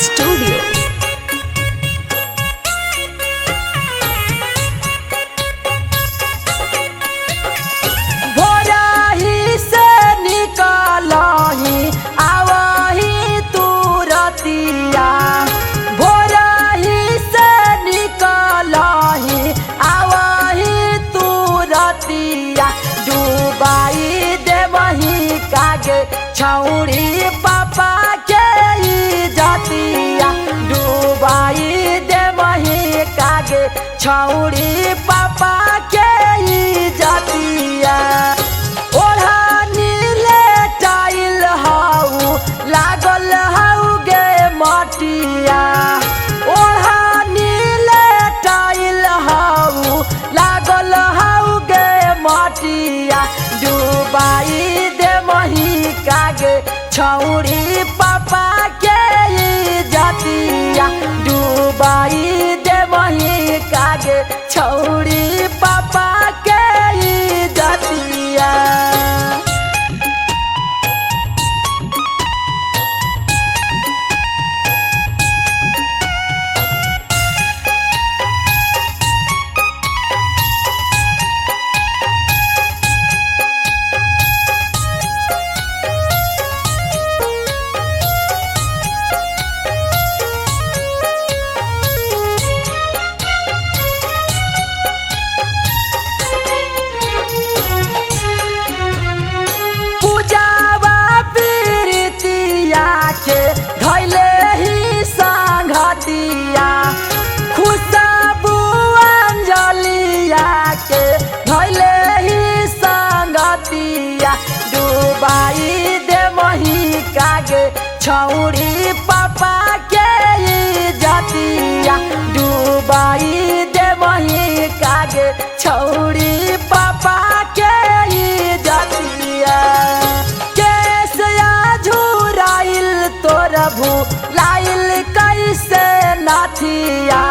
Studio. भोरही से निकलही आवही तुरतिया, भोरही से निकलही आवही तुरतिया, डूबाई देवही कागे छौड़ी पापा के इज्जतिया, डूबाई देवही कागे छौड़ी पापा के इज्जतिया। ओढ़नी ले टाइल हाउ लागल हाउ गे मटिया, ओढ़नी ले टाइल हाउ लागल हाउ गे मटिया, डूबाई दे मही कागे छौड़ी पापा के इज्जतिया, डूबाई दे मही कागे छौड़ी पापा के इज्जतिया। धैले ही संगतिया, खुशबू अंजलिया के धैले ही संगतिया, डूबाई दे मही कागे छौड़ी पापा के इज्जतिया, डूबाई दे मही कागे छौड़ी पापा के इज्जतिया। तोरभू लाइल कैसे नाथिया,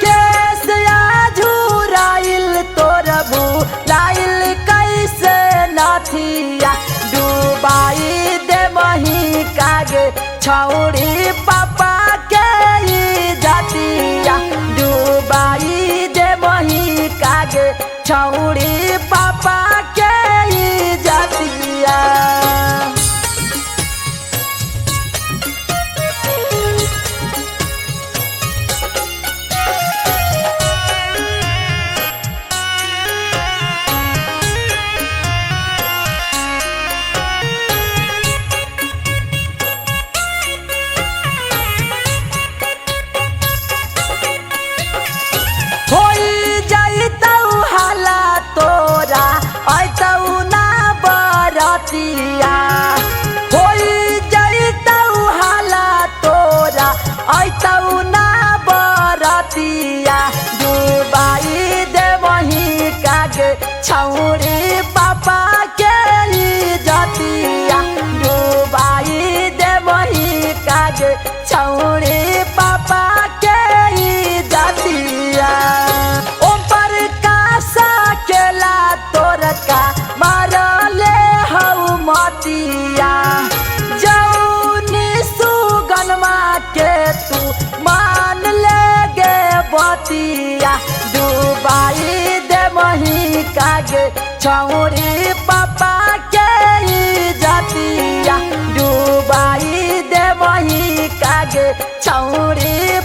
केसिया झुराइल तोरभू लाइल कैसे नाथिया, डूबाई दे मही कागे छौड़ी पापा के इज्जतिया, डूबाई दे मही कागे छौड़ी पापा के इज्जतिया। होई जइतौ हाला तोरा ऐतौ ना बरतिया, डूबाई दे मही कागे छौड़ी पापा के इज्जतिया, डूबाई दे मही कागे छौड़ी पापा के इज्जतिया। ओम प्रकाश केला तोरका मारले हऊ मतिया, जौनी सुगनमा के तू मान ले गे बतिया, डूबाई दे मही कागे छौड़ी पापा के इज्जतिया, डूबाई दे मही कागे छौड़ी